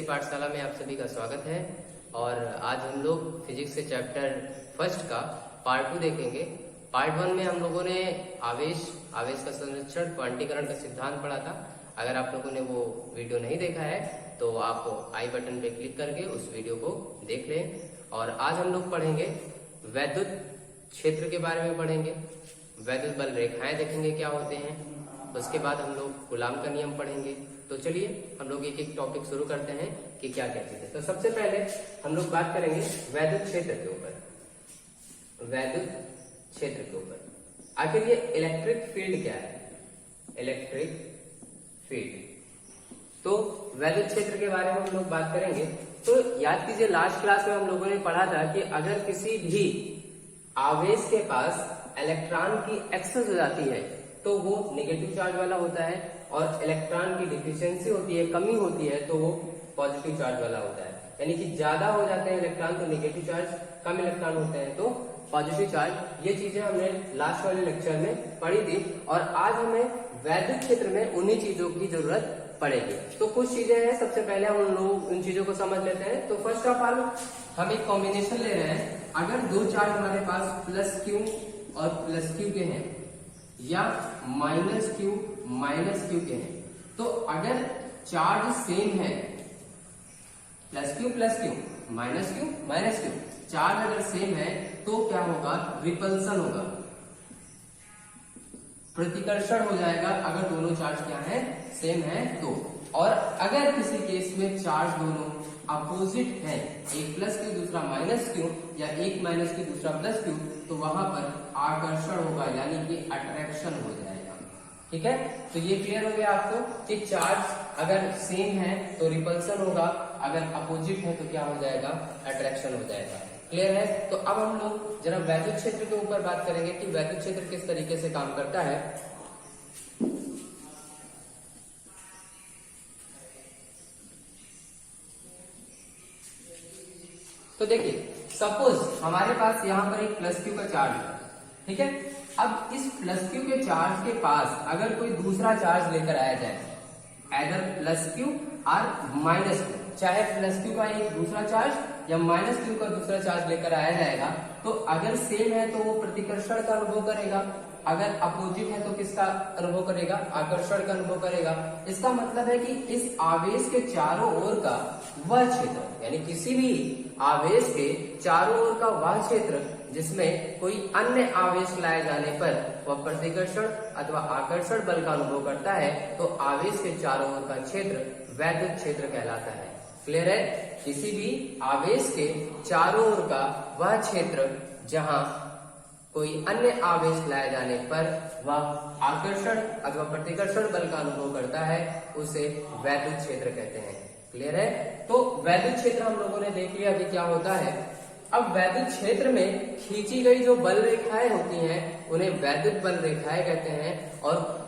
पाठशाला में आप सभी का स्वागत है। और आज हम लोग फिजिक्स के चैप्टर फर्स्ट का पार्ट 2 देखेंगे। पार्ट 1 में हम लोगों ने आवेश का संरक्षण, क्वांटीकरण का सिद्धांत पढ़ा था। अगर आप लोगों ने वो वीडियो नहीं देखा है तो आप आई बटन पे क्लिक करके उस वीडियो को देख लें। और आज हम लोग पढ़ेंगे वैद्युत क्षेत्र के बारे में पढ़ेंगे, वैद्युत बल रेखाएं देखेंगे क्या होते हैं। उसके बाद हम लोग कूलाम का नियम पढ़ेंगे। तो चलिए हम लोग एक एक टॉपिक शुरू करते हैं कि क्या क्या चीजें। तो सबसे पहले हम लोग बात करेंगे वैद्युत क्षेत्र के ऊपर। वैद्युत क्षेत्र के ऊपर आखिर ये इलेक्ट्रिक फील्ड क्या है? Electric field. तो वैद्युत क्षेत्र के बारे में हम लोग बात करेंगे। तो याद कीजिए, लास्ट क्लास में हम लोगों ने पढ़ा था कि अगर किसी भी आवेश के पास इलेक्ट्रॉन की एक्सेस हो जाती है तो वो नेगेटिव चार्ज वाला होता है, और इलेक्ट्रॉन की डिफिशियंसी होती है, कमी होती है, तो वो पॉजिटिव चार्ज वाला होता है। यानी कि ज्यादा हो जाते हैं इलेक्ट्रॉन तो नेगेटिव चार्ज, कम इलेक्ट्रॉन होते हैं तो पॉजिटिव चार्ज। ये चीजें हमने लास्ट वाले लेक्चर में पढ़ी थी और आज हमें वैद्युत क्षेत्र में उन्हीं चीजों की जरूरत पड़ेगी। तो कुछ चीजें हैं, सबसे पहले हम लोग उन चीजों को समझ लेते हैं। तो फर्स्ट ऑफ ऑल हम एक कॉम्बिनेशन ले रहे हैं। अगर दो चार्ज हमारे पास प्लस क्यू और प्लस क्यू के हैं या माइनस क्यू के हैं, तो अगर चार्ज सेम है, plus Q minus Q, charge अगर सेम है तो क्या होगा? रिपल्सन होगा, प्रतिकर्षण हो जाएगा अगर दोनों चार्ज क्या है? सेम है तो। और अगर किसी केस में चार्ज दोनों अपोजिट है, एक प्लस क्यू दूसरा माइनस क्यू या एक माइनस क्यू दूसरा प्लस क्यू, तो वहां पर आकर्षण होगा, यानी कि अट्रैक्शन हो जाएगा। ठीक है, तो ये क्लियर हो गया आपको कि चार्ज अगर सेम है तो रिपल्सन होगा, अगर अपोजिट है तो क्या हो जाएगा? अट्रैक्शन हो जाएगा। क्लियर है? तो अब हम लोग जरा वैद्युत क्षेत्र के ऊपर बात करेंगे कि वैद्युत क्षेत्र किस तरीके से काम करता है। तो देखिए, सपोज हमारे पास यहाँ पर एक प्लस क्यू का चार्ज है, ठीक है। अब इस प्लस क्यू के चार्ज के पास अगर कोई दूसरा चार्ज लेकर आया जाए, एदर प्लस क्यू और माइनस क्यू, चाहे प्लस क्यू का एक दूसरा चार्ज या माइनस क्यू का दूसरा चार्ज लेकर आया जाएगा, तो अगर सेम है तो वो प्रतिकर्षण का अनुभव करेगा, अगर अपोजिट है तो किसका अनुभव करेगा? आकर्षण का अनुभव करेगा। इसका मतलब है कि इस आवेश के चारों ओर का वह क्षेत्र, यानी किसी भी आवेश के चारों ओर का वह क्षेत्र जिसमें कोई अन्य आवेश लाए जाने पर वह प्रतिकर्षण अथवा आकर्षण बल का अनुभव करता है, तो आवेश के चारों ओर का क्षेत्र वैद्युत क्षेत्र कहलाता है। क्लियर है? किसी भी आवेश के चारों ओर का वह क्षेत्र जहां कोई अन्य आवेश लाए जाने पर वह आकर्षण अथवा प्रतिकर्षण बल का अनुभव करता है, उसे वैद्युत क्षेत्र कहते हैं। क्लियर है? तो वैद्युत क्षेत्र हम लोगों ने देख लिया अभी क्या होता है। अब वैद्युत क्षेत्र में खींची गई जो बल रेखाएं होती हैं उन्हें वैद्युत बल रेखाएं कहते हैं। और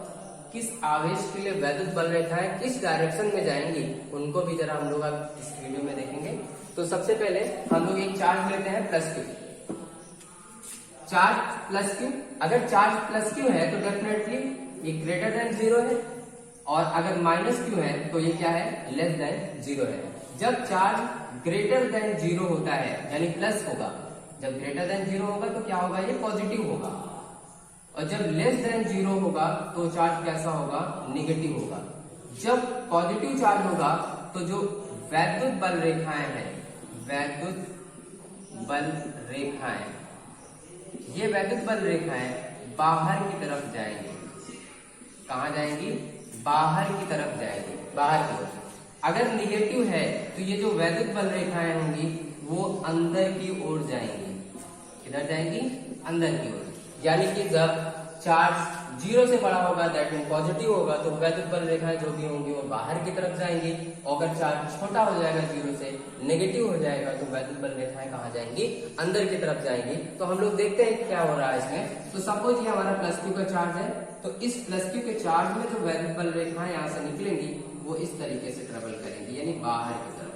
किस आवेश के लिए वैद्युत बल रेखाएं किस डायरेक्शन में जाएंगी उनको भी जरा हम लोग अब इस वीडियो में देखेंगे। तो सबसे पहले हम लोग एक चार्ज लेते हैं plus Q. Charge plus Q, अगर चार्ज प्लस क्यू है तो डेफिनेटली ये ग्रेटर देन 0 है, और अगर माइनस क्यू है तो ये क्या है? लेस देन 0 है। जब चार्ज ग्रेटर देन 0 होता है यानी प्लस होगा, जब ग्रेटर देन 0 होगा तो क्या होगा? ये पॉजिटिव होगा, और जब लेस देन 0 होगा तो चार्ज कैसा होगा? नेगेटिव होगा। जब पॉजिटिव चार्ज होगा तो जो वैद्युत बल रेखाएं हैं, वैद्युत बल रेखाएं, ये वैद्युत बल रेखाएं बाहर की तरफ जाएंगी। कहां जाएंगी? बाहर की तरफ जाएंगी, बाहर की ओर। अगर निगेटिव है तो ये जो वैद्युत बल रेखाएं होंगी वो अंदर की ओर जाएंगी। किधर जाएंगी? अंदर की ओर। यानी कि जब चार्ज 0 से बड़ा होगा दैट मीन पॉजिटिव होगा, तो वैद्युत बल रेखाएं जो भी होंगी वो बाहर की तरफ जाएंगी। और अगर चार्ज छोटा हो जाएगा 0 से नेगेटिव हो जाएगा तो वैद्युत बल रेखाएं कहाँ जाएंगी? अंदर की तरफ जाएंगी। तो हम लोग देखते हैं क्या हो रहा है इसमें। तो सपोज ये हमारा प्लस क्यू का चार्ज है, तो इस प्लस क्यू के चार्ज में जो वैद्युत बल रेखाएं यहाँ से निकलेंगी वो इस तरीके से ट्रेवल करेंगी, यानी बाहर की तरफ।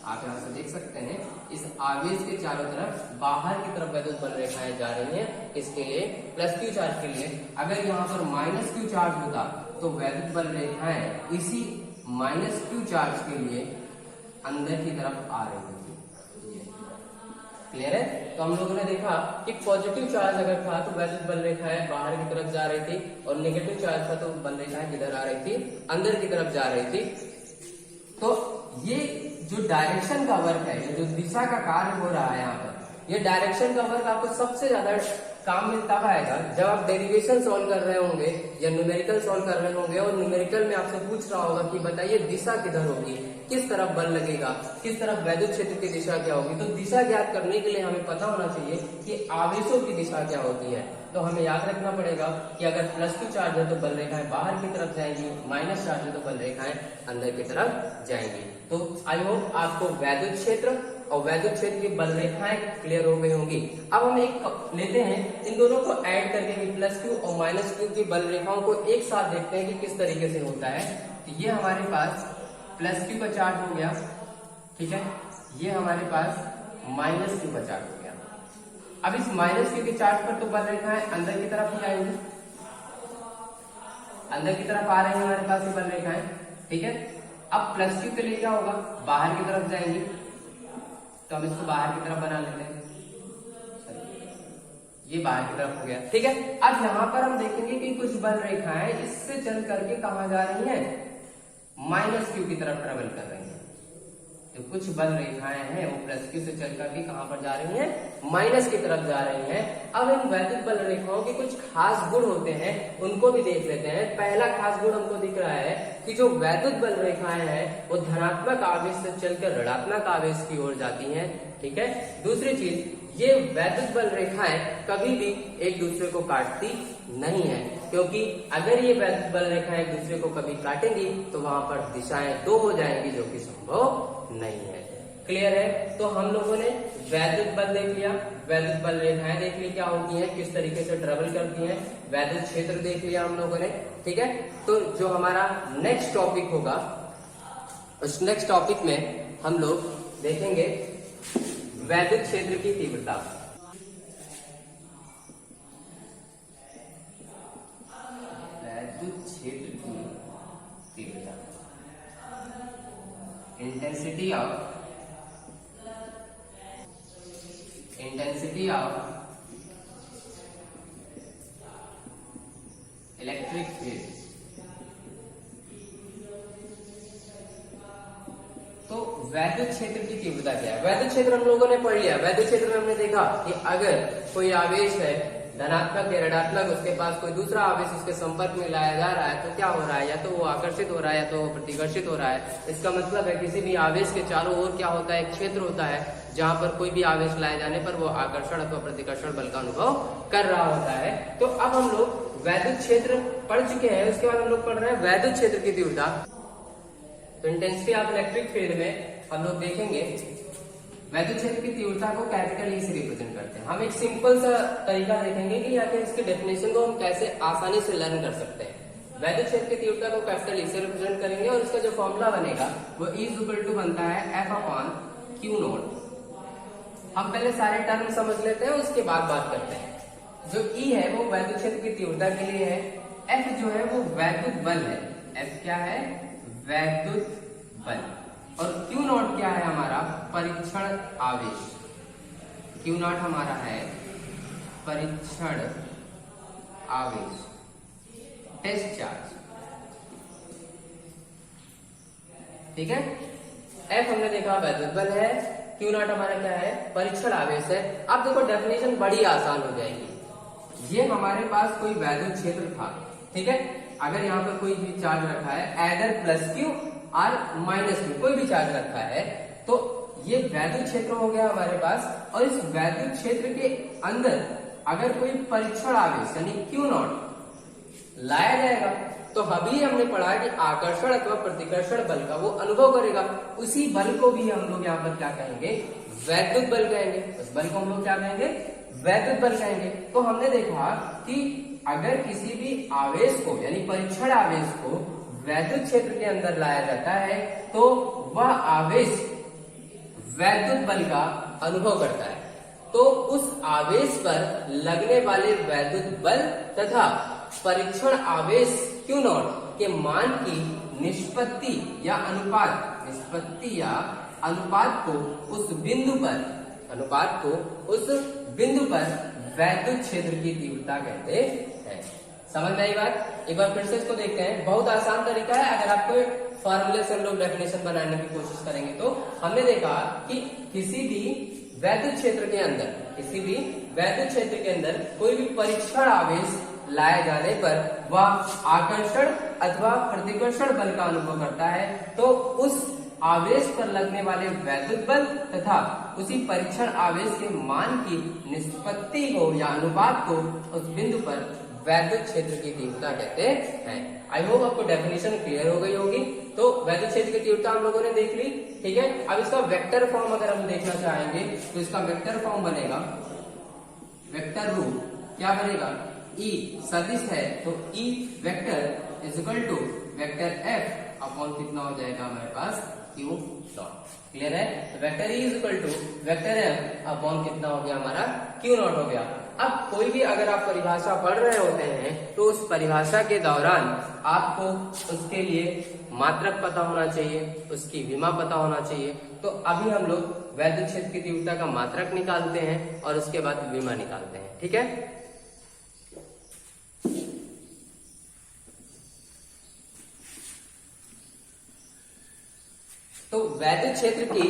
आप यहाँ से देख सकते हैं इस आवेश के चारों तरफ बाहर की तरफ वैद्युत बल रेखाएं जा रही हैं। इसके लिए प्लस क्यू चार्ज के लिए अगर यहाँ पर माइनस क्यू चार्ज होता तो वैद्युत बल रेखाएं इसी -q चार्ज के लिए अंदर की तरफ आ रही थी। क्लियर है? तो हम लोगों ने देखा कि पॉजिटिव चार्ज अगर था तो वैद्युत बल रेखाएं बाहर की तरफ जा रही थी, और नेगेटिव चार्ज था तो बल रेखाएं किधर आ रही थी, अंदर की तरफ जा रही थी। तो ये जो डायरेक्शन का वर्क है, ये जो दिशा का कार्य हो रहा है यहाँ पर, ये डायरेक्शन का वर्क आपको सबसे ज्यादा काम में तब आएगा जब आप डेरिवेशन सॉल्व कर रहे होंगे या न्यूमेरिकल सॉल्व कर रहे होंगे, और न्यूमेरिकल में आपसे पूछ रहा होगा कि बताइए दिशा किधर होगी, किस तरफ बल लगेगा, किस तरफ वैद्युत क्षेत्र की दिशा क्या होगी। तो दिशा ज्ञात करने के लिए हमें पता होना चाहिए कि आवेशों की दिशा क्या होती है। तो हमें याद रखना पड़ेगा कि अगर +q चार्ज है तो बल रेखाएं बाहर की तरफ जाएंगी, माइनस चार्ज है तो बल रेखाएं अंदर की तरफ जाएंगी। तो आई होप आपको वैद्युत क्षेत्र और वैद्युत क्षेत्र की बल रेखाएं क्लियर हो गई होंगी। अब हम एक लेते हैं, इन दोनों को ऐड करके कि +q और -q की बल रेखाओं को एक साथ देखते हैं कि किस तरीके से होता है। तो ये हमारे पास +q का चार्ज हो गया, ठीक है, ये हमारे पास -q का चार्ज हो गया। अब इस -q के चार्ज पर तो बल रेखाएं अंदर की तरफ ही आएंगी, अंदर की तरफ आ रही है हमारे पास ये बल रेखाएं, ठीक है। अब +q के लिए क्या होगा, बाहर की तरफ जाएंगी, तो हम इसको बाहर की तरफ बना लेते हैं, ये बाहर की तरफ हो गया, ठीक है। अब यहाँ पर हम देखेंगे कि कुछ बल रेखाएं इससे चल करके कहां जा रही हैं, -q की तरफ ट्रेवल कर रही हैं। तो कुछ बल रेखाएं हैं वो +q से चल करके कहां पर जा रही हैं, माइनस की तरफ जा रही हैं। अब इन वैद्युत बल रेखाओं के कुछ खास गुण होते हैं, उनको भी देख लेते हैं। पहला खास गुण हमको दिख रहा है कि जो वैद्युत बल रेखाएं हैं वो धनात्मक आवेश से चलकर ऋणात्मक आवेश की ओर जाती हैं, ठीक है। दूसरी चीज, ये वैद्युत बल रेखाएं कभी भी एक दूसरे को काटती नहीं है, क्योंकि अगर ये वैद्युत बल रेखाएं एक दूसरे को कभी काटेंगी तो वहां पर दिशाएं दो हो जाएंगी, जो कि संभव नहीं है। क्लियर है? तो हम लोगों ने वैद्युत बल देख लिया, वैद्युत बल रेखाएं देख ली क्या होती हैं, किस तरीके से ट्रेवल करती हैं, वैद्युत क्षेत्र देख लिया हम लोगों ने, ठीक है। तो जो हमारा नेक्स्ट टॉपिक होगा, उस नेक्स्ट टॉपिक में हम लोग देखेंगे वैद्युत क्षेत्र की तीव्रता। वैद्युत क्षेत्र की तीव्रता, इंटेंसिटी ऑफ इलेक्ट्रिक फील्ड। तो वैद्युत क्षेत्र की तीव्रता क्या है? वैद्युत क्षेत्र हम लोगों ने पढ़ लिया। वैद्युत क्षेत्र में हमने देखा कि अगर कोई आवेश है धनात्मक या ऋणात्मक, उसके पास कोई दूसरा आवेश उसके संपर्क में लाया जा रहा है तो क्या हो रहा है, या तो वो आकर्षित हो रहा है या तो वो प्रतिकर्षित हो रहा है। इसका मतलब है किसी भी आवेश के चारों ओर क्या होता है, एक क्षेत्र होता है जहां पर कोई भी आवेश लाए जाने पर वो आकर्षण अथवा प्रतिकर्षण बल का अनुभव कर रहा होता है। तो अब हम लोग वैद्युत क्षेत्र पढ़ चुके हैं, उसके बाद हम लोग पढ़ रहे हैं वैद्युत क्षेत्र की तीव्रता। तो इंटेंसिटी ऑफ इलेक्ट्रिक फील्ड में हम लोग देखेंगे वैद्युत क्षेत्र की तीव्रता को कैपिटल ई से रिप्रेजेंट करते हैं। हम एक सिंपल सा तरीका देखेंगे कि या फिर इसके डेफिनेशन को हम कैसे आसानी से लर्न कर सकते हैं। वैद्युत क्षेत्र की तीव्रता को कैपिटल ई से रिप्रेजेंट करेंगे और इसका जो फॉर्मूला बनेगा वो E = बनता है F/Q0। हम पहले सारे टर्म समझ लेते हैं, उसके बाद बात करते हैं। जो E है वो वैद्युत क्षेत्र की तीव्रता के लिए है, F जो है वो वैद्युत बल है, F क्या है, वैद्युत बल, और Q0 क्या है हमारा, परीक्षण आवेश। Q0 हमारा है परीक्षण आवेश, टेस्ट चार्ज, ठीक है। F हमने देखा वैद्युत बल है, Q0 हमारा क्या है, परीक्षण आवेश है। अब देखो डेफिनेशन बड़ी आसान हो जाएगी। ये हमारे पास कोई वैद्युत क्षेत्र था, ठीक है। अगर यहाँ पर कोई भी चार्ज रखा है, either +q और -q, कोई भी चार्ज रखा है, तो ये वैद्युत क्षेत्र हो गया हमारे पास। और इस वैद्युत क्षेत्र के अंदर अगर कोई परीक्षण आवेश यानी Q0 लाया जाएगा तो अभी हमने पढ़ा कि आकर्षण अथवा प्रतिकर्षण बल का वो अनुभव करेगा। उसी बल को भी हम लोग यहाँ पर क्या कहेंगे, वैद्युत बल कहेंगे। उस बल को हम लोग क्या कहेंगे, वैद्युत बल कहेंगे। तो हमने देखा कि अगर किसी भी आवेश को यानी परीक्षण आवेश को वैद्युत क्षेत्र के अंदर लाया जाता है तो वह आवेश वैद्युत बल का अनुभव करता है। तो उस आवेश पर लगने वाले वैद्युत बल तथा परीक्षण आवेश Q0 के मान की निष्पत्ति या अनुपात को उस बिंदु पर वैद्युत क्षेत्र की तीव्रता कहते हैं। समझ में आई बात? एक बार फिर से इसको देखते हैं। बहुत आसान तरीका है, अगर आपको फॉर्मूले से हम लोग डेफिनेशन बनाने की कोशिश करेंगे तो हमने देखा कि किसी भी वैद्युत क्षेत्र के अंदर कोई भी परीक्षण आवेश लाए जाने पर वह आकर्षण अथवा प्रतिकर्षण बल का अनुभव करता है, तो उस आवेश पर लगने वाले वैद्युत बल तथा उसी परीक्षण आवेश के मान की निष्पत्ति को या अनुपात को उस बिंदु पर वैद्युत क्षेत्र की तीव्रता कहते हैं। आई होप आपको डेफिनेशन क्लियर हो गई होगी। तो वैद्युत क्षेत्र की तीव्रता हम लोगों ने देख ली, ठीक है। अब इसका वेक्टर फॉर्म अगर हम देखना चाहेंगे तो इसका वेक्टर फॉर्म बनेगा, वेक्टर रूप क्या बनेगा, E सदिश है तो E vector is equal to vector F upon कितना हो जाएगा हमारे पास Q डॉट। क्लियर है? तो vector E is equal to vector F upon कितना हो गया हमारा Q नॉट हो गया। अब कोई भी अगर आप परिभाषा पढ़ रहे होते हैं तो उस परिभाषा के दौरान आपको उसके लिए मात्रक पता होना चाहिए, उसकी विमा पता होना चाहिए। तो अभी हम लोग वैद्युत क्षेत्र की तीव्रता का मात्रक निकालते हैं और उसके बाद विमा निकालते हैं, ठीक है। तो वैद्युत क्षेत्र की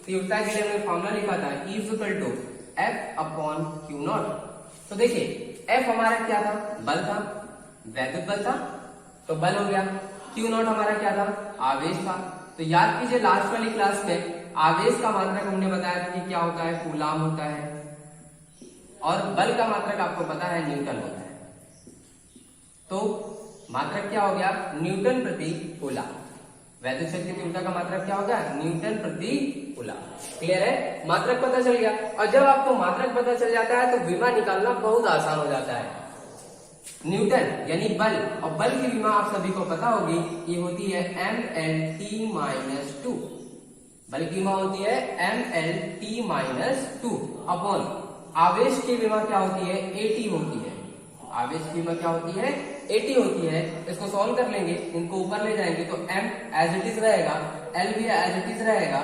तीव्रता के लिए हमने फॉर्मूला लिखा था E is equal to F upon Q naught. तो देखिए F हमारा क्या था, बल था, वैद्युत बल था, तो बल हो गया। Q नॉट हमारा क्या था, आवेश था। तो याद कीजिए लास्ट वाली क्लास में आवेश का मात्रक हमने बताया था कि क्या होता है, कूलाम होता है, और बल का मात्रक आपको पता है न्यूटन होता है। तो मात्रक क्या हो गया, न्यूटन प्रति कूलाम। वैद्युत क्षेत्र की तीव्रता का मात्रक क्या होगा, न्यूटन प्रति कूलाम। क्लियर है? मात्रक पता चल गया। और जब आपको मात्रक पता चल जाता है तो विमा निकालना बहुत आसान हो जाता है। न्यूटन यानी बल, और बल की विमा आप सभी को पता होगी, ये होती है mlt-2। बल की विमा होती है mlt-2 अपॉन आवेश की विमा क्या होती है, at होती है। आवेश की विमा क्या होती है, at होती है। इसको सॉल्व कर लेंगे, इनको ऊपर ले जाएंगे तो m एज इट इज रहेगा, l भी एज इट इज रहेगा,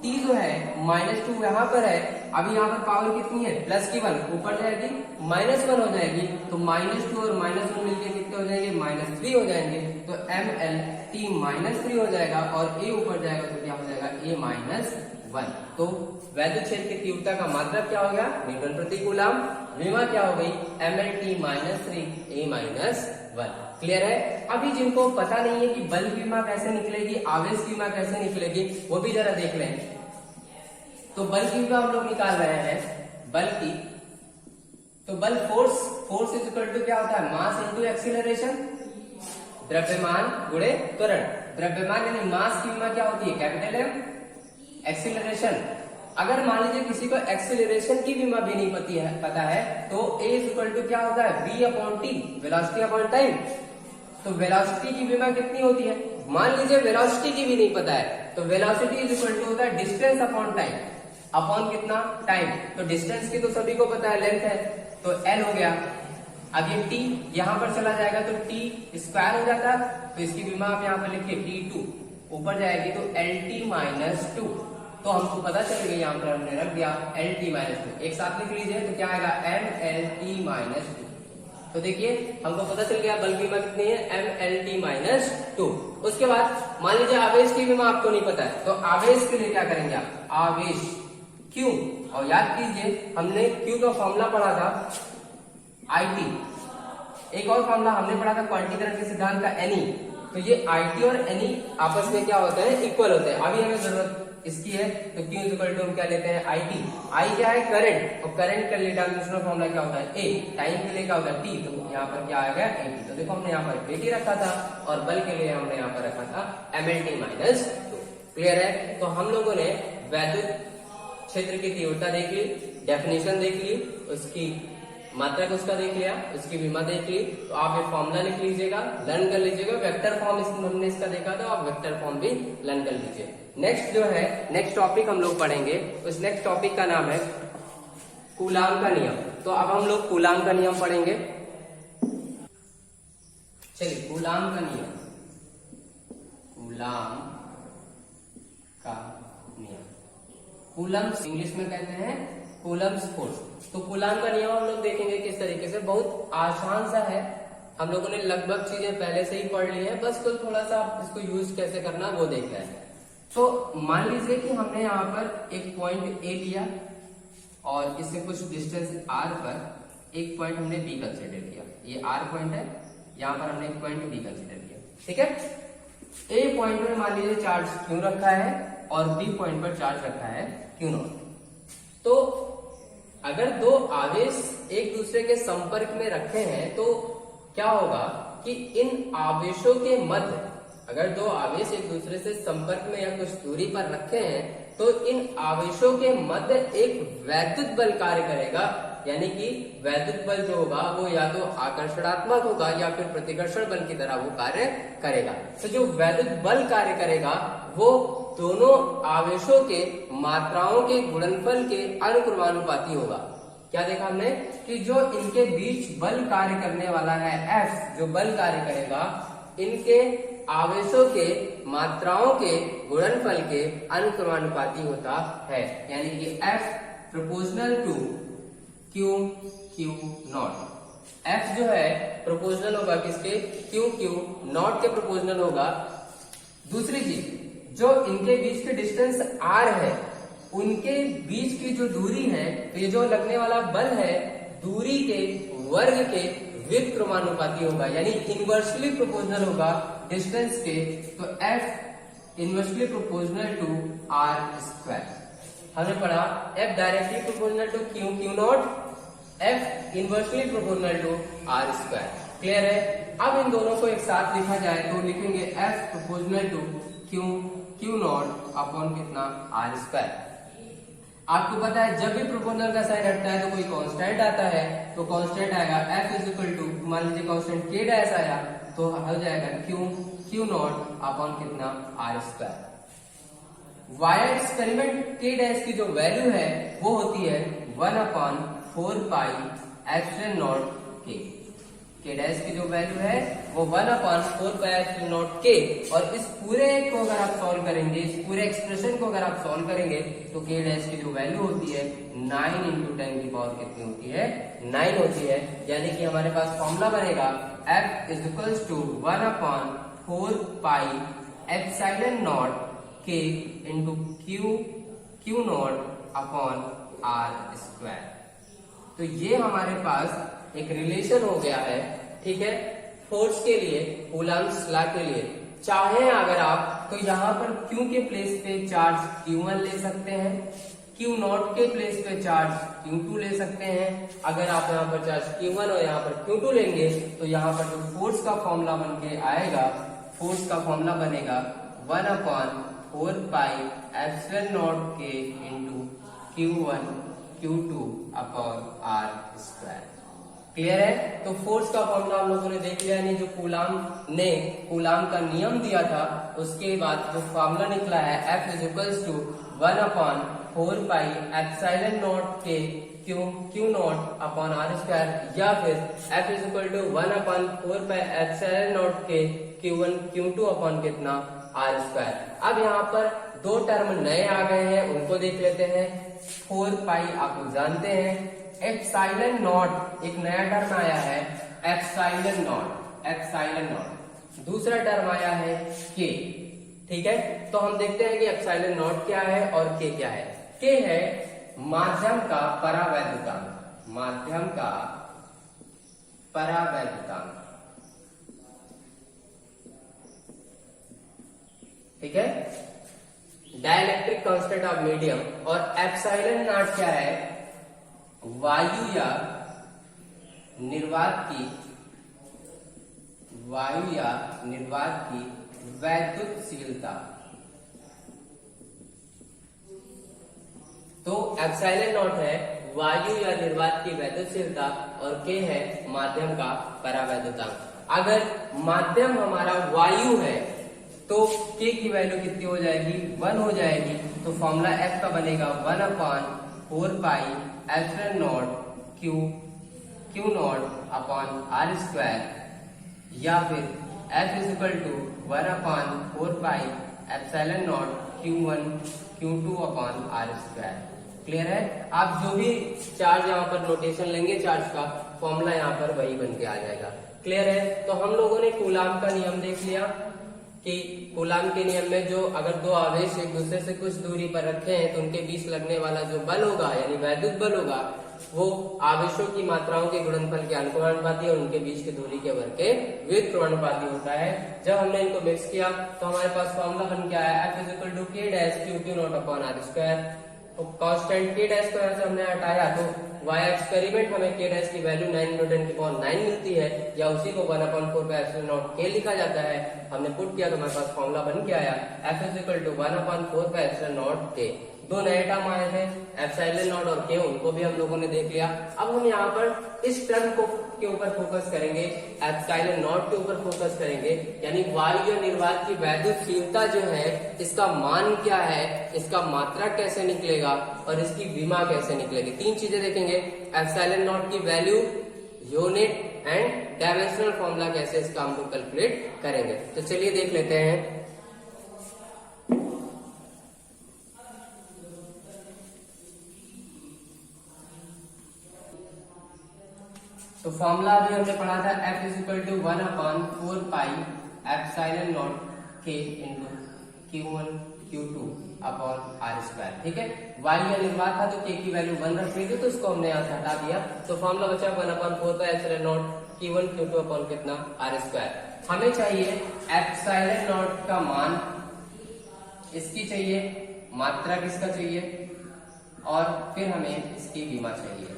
t जो है -2 यहाँ पर है। अभी यहाँ पर पावर कितनी है, प्लस की 1 ऊपर जाएगी -1 हो जाएगी, तो -2 और -1 मिलके कितने हो जाएंगे, -3 हो जाएंगे। तो mlt-3 हो जाएगा और a ऊपर जाएगा तो क्या हो जाएगा, a-1। तो वैद्युत क्षेत्र की तीव्रता का मात्रक क्या हो गया, न्यूटन प्रति कूलाम। विमा क्या हो गई, mlt-3 a-1। क्लियर है? अभी जिनको पता नहीं है कि बल की विमा कैसे निकलेगी, आवेश की विमा कैसे निकलेगी, वो भी जरा देख लें। तो बल की विमा हम लोग निकाल रहे हैं, बल की। तो बल फोर्स इज इक्वल टू क्या होता है, मास इनटू एक्सीलरेशन, द्रव्यमान गुणे त्वरण। द्रव्यमान यानी मास की विमा क्या होती है, कैपिटल M। एक्सीलरेशन, अगर मान लीजिए किसी को एक्सीलरेशन की विमा भी नहीं पता है तो A इज इक्वल टू क्या होता है, v upon t, velocity upon time. तो वेलोसिटी की विमा कितनी होती है, मान लीजिए वेलोसिटी की भी नहीं पता है तो वेलोसिटी इज इक्वल टू होता है डिस्टेंस अपॉन टाइम, अपॉन कितना, टाइम। तो डिस्टेंस की तो सभी को पता है, लेंथ है, तो l हो गया। अब ये t यहाँ पर चला जाएगा तो t स्क्वायर हो जाता है, तो इसकी विमा आप यहाँ पर लिखिए t2, ऊपर जाएगी तो lt-2। तो हमको पता चल गया, यहाँ पर हमने रख दिया lt-2। एक साथ लिख लीजिए तो क्या आएगा, mlt-2। तो देखिए हमको पता चल गया बल की विमा कितनी है, mlt-2। उसके बाद मान लीजिए आवेश की विमा आपको नहीं पता है, तो आवेश के लिए क्या करेंगे आप, आवेश Q। और याद कीजिए हमने Q का फॉर्मूला पढ़ा था IT। एक और फॉर्मूला हमने पढ़ा था क्वांटीकरण के सिद्धांत का NE। तो ये IT और NE आपस में क्या होते हैं, इक्वल होते हैं। अभी हमें जरूरत इसकी है तो Q इक्वल टू हम क्या लेते हैं, IT। I क्या है, करंट, और करंट का लिए डायमेंशनल फॉर्मूला क्या होता है, A। टाइम के लिए क्या होता है, T। तो यहाँ पर क्या आएगा, AT। तो देखो हमने यहाँ पर AT रखा था और बल के लिए हमने यहाँ पर रखा था mlt-2। क्लियर है? तो हम लोगों ने वैद्युत क्षेत्र की तीव्रता देख ली, डेफिनेशन देख ली, उसकी मात्रक उसका देख लिया, उसकी विमा देख ली। तो आप ये फॉर्मूला लिख लीजिएगा, लर्न कर लीजिएगा। वेक्टर फॉर्म हमने इसका देखा था, आप वेक्टर फॉर्म भी लर्न कर लीजिए। नेक्स्ट जो है, नेक्स्ट टॉपिक हम लोग पढ़ेंगे, उस नेक्स्ट टॉपिक का नाम है कूलाम का नियम। तो अब हम लोग कूलाम का नियम पढ़ेंगे। चलिए कूलाम का नियम, कूलाम का नियम। कूलम्स इंग्लिश में कहते हैं कूलम्स फोर्स। तो कूलाम का नियम हम लोग देखेंगे किस तरीके से, बहुत आसान सा है, हम लोगों ने लगभग चीजें पहले से ही पढ़ ली है, बस तो थोड़ा सा इसको यूज कैसे करना वो देखना है। तो मान लीजिए कि हमने यहाँ पर एक पॉइंट ए लिया और इससे कुछ डिस्टेंस आर पर एक पॉइंट हमने बी कंसिडर किया। ये आर पॉइंट है, यहाँ पर हमने एक पॉइंट बी कंसिडर किया, ठीक है। ए पॉइंट में मान लीजिए चार्ज क्यू रखा है और बी पॉइंट पर चार्ज रखा है क्यू नॉट। तो अगर दो आवेश एक दूसरे के संपर्क में रखे हैं तो क्या होगा कि इन आवेशों के मध्य, अगर दो आवेश एक दूसरे से संपर्क में या कुछ दूरी पर रखे हैं तो इन आवेशों के मध्य एक वैद्युत बल कार्य करेगा, यानी कि वैद्युत बल जो होगा वो या तो आकर्षणात्मक होगा या फिर प्रतिकर्षण बल की तरह वो कार्य करेगा। तो जो वैद्युत बल कार्य करेगा वो दोनों आवेशों के मात्राओं के गुणनफल के अनुक्रमानुपाती होगा। क्या देखा हमने कि जो इनके बीच बल कार्य करने वाला है F, जो बल कार्य करेगा इनके आवेशों के मात्राओं के गुणनफल के अनुक्रमानुपाती होता है, यानी कि F proportional to Q naught. F जो है प्रोपोर्शनल होगा किसके, क्यू नॉट के प्रोपोर्शनल होगा। दूसरी चीज, जो इनके बीच के डिस्टेंस r है उनके बीच की जो दूरी है, तो ये जो लगने वाला बल है दूरी के वर्ग के व्युत्क्रमानुपाती होगा, यानी इनवर्सली प्रोपोर्शनल होगा डिस्टेंस के। तो F inversely proportional to r square. हमने पढ़ा F directly proportional to Q naught, F inversely proportional to r square. Clear है। अब इन दोनों को एक साथ लिखा जाए तो लिखेंगे F proportional to Q naught upon कितना r स्क्वायर। आपको पता है जब भी प्रोपोर्शनल का साइन हटता है तो कोई कांस्टेंट आता है, तो कांस्टेंट आएगा F इज इक्वल टू, मान लीजिए कांस्टेंट K डैश आया तो हो जाएगा क्यू नॉट अपॉन कितना r square. Via experiment K डैश की जो वैल्यू है वो होती है 1/4 pi epsilon naught K। K डैश की जो वैल्यू है वो 1/4 पाई एप्सिलॉन नॉट K, और इस पूरे को अगर आप सॉल्व करेंगे, इस पूरे एक्सप्रेशन को अगर आप सॉल्व करेंगे तो K डैश की जो वैल्यू होती है 9 × 10 की पावर कितनी होती है, 9 होती है। यानी कि हमारे पास फॉर्मूला बनेगा F is equals to 1/4 pi epsilon naught K into Q naught upon r square. तो ये हमारे पास एक रिलेशन हो गया है, ठीक है, फोर्स के लिए, कूलम्ब्स लॉ के लिए। चाहे अगर आप तो यहाँ पर Q के प्लेस पे चार्ज Q1 ले सकते हैं, Q नॉट के प्लेस पे चार्ज Q2 ले सकते हैं। अगर आप यहाँ पर चार्ज Q1 और यहाँ पर Q2 लेंगे तो यहाँ पर जो फोर्स का फॉर्मूला बन के आएगा, फोर्स का फॉर्मूला बनेगा 1/4 pi epsilon naught K into Q1 Q2 upon r square. Clear है। तो फोर्स का फॉर्मूला हम लोगों ने देख लिया, यानी जो कूलाम का नियम दिया था उसके बाद जो फॉर्मूला निकला है F is equals to 1/4 pi epsilon naught K Q naught upon r square, या फिर F is equal to 1/4 pi epsilon naught K Q1 Q2 upon कितना r स्क्वायर। अब यहाँ पर दो टर्म नए आ गए हैं, उनको देख लेते हैं। 4 पाई आप लोग जानते हैं, एप्सिलॉन नॉट एक नया टर्म आया है, एप्सिलॉन नॉट। दूसरा टर्म आया है K, ठीक है। तो हम देखते हैं कि एप्सिलॉन नॉट क्या है और K क्या है। K है माध्यम का परावैद्युतांक, माध्यम का परावैद्युतांक, ठीक है, डाइलेक्ट्रिक कांस्टेंट ऑफ मीडियम। और एप्सिलॉन नॉट क्या है, वायु या निर्वात की वैद्युतशीलता। तो एप्सिलॉन नॉट है वायु या निर्वात की वैद्युतशीलता और K है माध्यम का परावैद्युतांक। अगर माध्यम हमारा वायु है तो K की वैल्यू कितनी हो जाएगी, 1 हो जाएगी। तो फॉर्मूला F का बनेगा 1/4 pi epsilon naught Q naught upon r square, या फिर F is equal to 1/4 epsilon naught Q1 Q2 upon R square. Clear है? आप जो भी चार्ज यहाँ पर नोटेशन लेंगे चार्ज का फॉर्मूला यहाँ पर वही बन के आ जाएगा। क्लियर है? तो हम लोगों ने कूलाम का नियम देख लिया कि कूलाम के नियम में जो अगर दो आवेश एक दूसरे से कुछ दूरी पर रखे हैं तो उनके बीच लगने वाला जो बल होगा यानी वैद्युत बल होगा वो आवेशों की मात्राओं के गुणनफल के अनुपाती और उनके बीच की दूरी के वर्ग के व्युत्क्रमानुपाती होता है। जब हमने इनको मिक्स किया तो हमारे पास फॉर्मूला बन के आया F is equal to K dash Q naught upon R square. तो कांस्टेंट K डैश को यहाँ से हमने हटाया तो y एक्सपेरिमेंट हमें K डैश की वैल्यू 9 मिलती है या उसी को 1/4 एप्सिलॉन नॉट K लिखा जाता है। हमने पुट किया तो हमारे पास फॉर्मूला बन के आया F is equal to 1/4 epsilon naught K। दो नए टर्म आए थे एप्सिलॉन नॉट और K, उनको भी हम लोगों ने देख लिया। अब हम यहाँ पर इस टर्म को के ऊपर फोकस करेंगे, एप्सिलॉन नॉट के ऊपर फोकस करेंगे, यानी वायु निर्वात की वैद्युतशीलता जो है इसका मान क्या है, इसका मात्रा कैसे निकलेगा और इसकी विमा कैसे निकलेगी। तीन चीजें देखेंगे, एप्सिलॉन नॉट की value, unit and dimensional formula कैसे इसका हम लोग कैलकुलेट करेंगे। तो चलिए देख लेते हैं। तो फॉर्मूला अभी हमने पढ़ा था F is equal to 1/4 epsilon naught K into Q1 Q2 upon R square. ठीक है, वायु निर्वात था तो K की वैल्यू 1 रख ली थी तो उसको हमने यहाँ से हटा दिया। तो फॉर्मूला बचा 1/4 epsilon naught Q1 Q2 upon कितना R स्क्वायर। हमें चाहिए एप्सिलॉन नॉट का मान, इसकी चाहिए मात्रा किसका चाहिए और फिर हमें इसकी विमा चाहिए।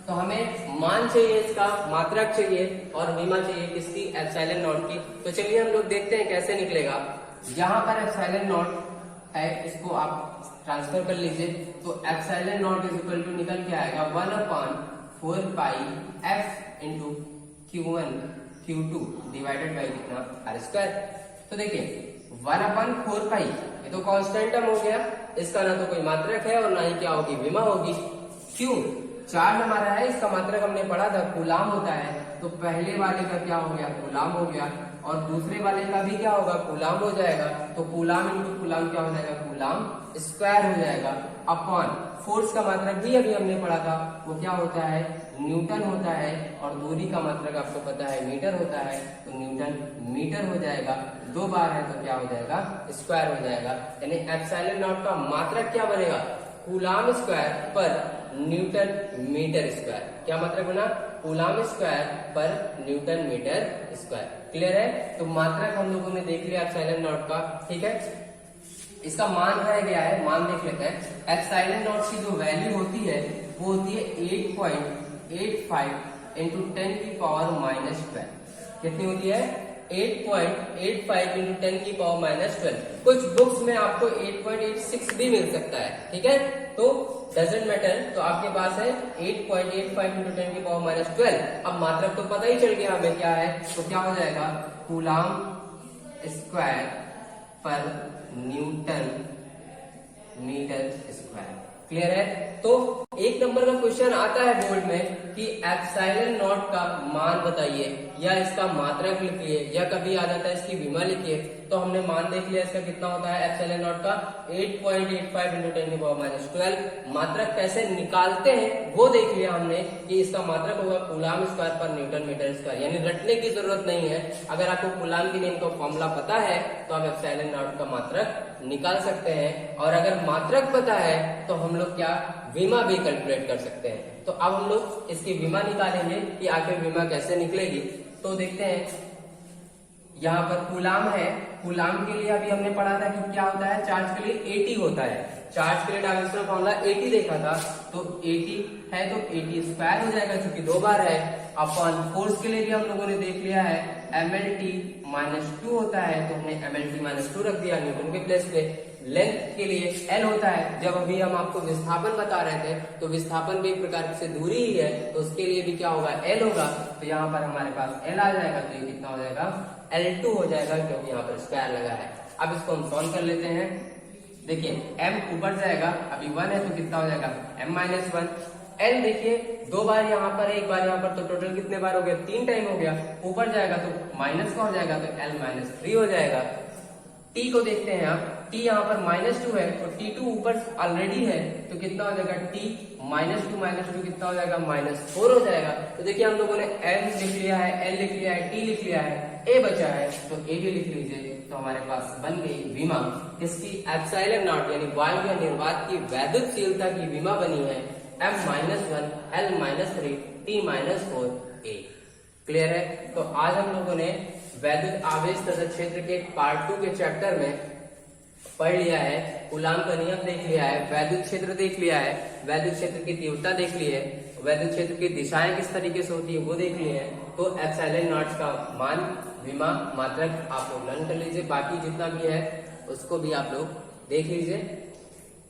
तो हमें मान चाहिए इसका, मात्रक चाहिए और विमा चाहिए किसकी, एप्सिलॉन नॉट की। तो चलिए हम लोग देखते हैं कैसे निकलेगा। यहाँ पर एप्सिलॉन नॉट है, इसको आप ट्रांसफर कर लीजिए तो epsilon naught is equal to निकल के आएगा 1/4 F into Q1 Q2 divided by कितना R स्क्वायर। तो देखिए 1/4 ये तो कांस्टेंट टर्म हो गया, इसका ना तो कोई मात्रक है और ना ही क्या होगी, विमा होगी। क्यों? चार्ज हमारा है, इसका मात्रक हमने पढ़ा था कूलाम होता है, तो पहले वाले का क्या हो गया, कूलाम हो गया और दूसरे वाले का भी क्या होगा, कूलाम हो जाएगा। तो कूलाम इंटू कूलाम क्या हो जाएगा, कूलाम स्क्वायर हो जाएगा अपॉन फोर्स का मात्रक भी अभी हमने पढ़ा था, वो क्या होता है, न्यूटन होता है और दूरी का मात्रक आपको पता है मीटर होता है, तो न्यूटन मीटर हो जाएगा। दो बार है तो क्या हो जाएगा, स्क्वायर हो जाएगा। यानी एप्सिलॉन नॉट का मात्रक क्या बनेगा, कूलाम स्क्वायर पर न्यूटन मीटर स्क्वायर। क्या मात्रक बना, कूलाम स्क्वायर पर न्यूटन मीटर स्क्वायर। क्लियर है? तो मात्रक हम लोगों ने देख लिया एप्सिलॉन नॉट का। ठीक है, इसका मान रह गया है, मान देख लेते हैं। एप्सिलॉन नॉट की जो वैल्यू होती है वो होती है 8.85 इंटू 10 की पावर -12। कितनी होती है, 8.85 इंटू 10 की पावर -12। कुछ बुक्स में आपको 8.86 भी मिल सकता है। ठीक है, तो डजेंट मैटर, तो आपके पास है 8.85 इंटू 10 की पावर -12। अब मात्रक तो पता ही चल गया हमें क्या है, तो क्या हो जाएगा, कूलाम स्क्वायर पर न्यूटन मीटर स्क्वायर। क्लियर है? तो एक नंबर का क्वेश्चन आता है बोर्ड में कि एप्सिलॉन नॉट का मान बताइए या इसका मात्रक लिखिए या कभी आ जाता है इसकी विमा लिखिए। तो हमने मान देख लिया इसका कितना होता है एप्सिलॉन नॉट का 8.85 इंटू 10 की पावर -12। मात्रक कैसे निकालते हैं वो देख लिया हमने कि इसका मात्रक होगा कूलाम स्क्वायर पर न्यूटन मीटर स्क्वायर। यानी रटने की जरूरत नहीं है, अगर आपको कूलाम के नियम का फॉर्मूला पता है तो आप एप्सिलॉन नॉट का मात्रक निकाल सकते हैं। और अगर मात्रक पता है तो हम लोग क्या, विमा भी कैलकुलेट कर सकते हैं। तो अब हम लोग इसकी विमा निकालेंगे कि आखिर विमा कैसे निकलेगी। तो देखते हैं, यहाँ पर कूलाम है, कूलाम के लिए अभी हमने पढ़ा था कि क्या होता है, चार्ज के लिए 80 होता है। चार्ज के लिए डायमेंशनल फॉर्मूला 80 देखा था, तो 80 है तो 80 स्क्वायर हो जाएगा क्योंकि दो बार है। अपॉन फोर्स के लिए भी हम लोगों ने देख लिया है mlt -2 होता है, तो हमने mlt -2 रख दिया न्यूटन के प्लेस पे। लेंथ के लिए L होता है, जब अभी हम आपको विस्थापन बता रहे थे तो विस्थापन भी एक प्रकार से दूरी ही है, तो उसके लिए भी क्या होगा, L होगा। तो यहाँ पर हमारे पास L आ जाएगा, तो ये कितना हो जाएगा, L2 हो जाएगा क्योंकि यहाँ पर स्क्वायर लगा है। अब इसको हम सॉल्व कर लेते हैं। देखिए m ऊपर जाएगा, अभी 1 है तो कितना हो जाएगा, m -1। एल देखिए 2 बार यहाँ पर है, 1 बार यहाँ पर, तो टोटल कितने बार हो गया, 3 टाइम हो गया। ऊपर जाएगा तो माइनस का हो जाएगा, तो एल माइनस 3 हो जाएगा। टी को देखते हैं आप, टी यहाँ पर -2 है, तो T2 ऊपर ऑलरेडी है, तो कितना हो जाएगा, T -2 कितना हो जाएगा, -4 हो जाएगा। तो देखिए हम लोगों ने M लिख लिया है, L लिख लिया है, T लिख लिया है, A बचा है, तो A भी लिख लीजिए। तो हमारे पास बन गई विमा, इसकी एप्सिलॉन नॉट यानी वायु या निर्वात की वैद्युतशीलता की विमा बनी है M-1, L-3, T-4, A। Clear है? तो आज हम लोगों ने वैद्युत आवेश तथा क्षेत्र के पार्ट 2 के चैप्टर में पढ़ लिया है, कूलाम का नियम देख लिया है, वैद्युत क्षेत्र देख लिया है, वैद्युत क्षेत्र की तीव्रता देख ली है, वैद्युत क्षेत्र की दिशाएं किस तरीके से होती है वो देख लिए हैं। तो एप्सिलॉन नॉट का मान, विमा, मात्रक आप लोग लर्न कर लीजिए, बाकी जितना भी है उसको भी आप लोग देख लीजिए।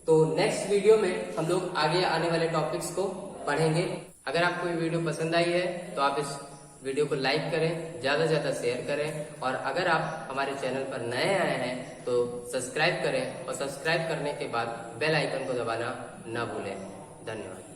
तो नेक्स्ट वीडियो में हम लोग आगे आने वाले टॉपिक्स को पढ़ेंगे। अगर आपको ये वीडियो पसंद आई है तो आप इस वीडियो को लाइक करें, ज्यादा से ज्यादा शेयर करें, और अगर आप हमारे चैनल पर नए आए हैं तो सब्सक्राइब करें, और सब्सक्राइब करने के बाद बेल आइकन को दबाना ना भूलें। धन्यवाद।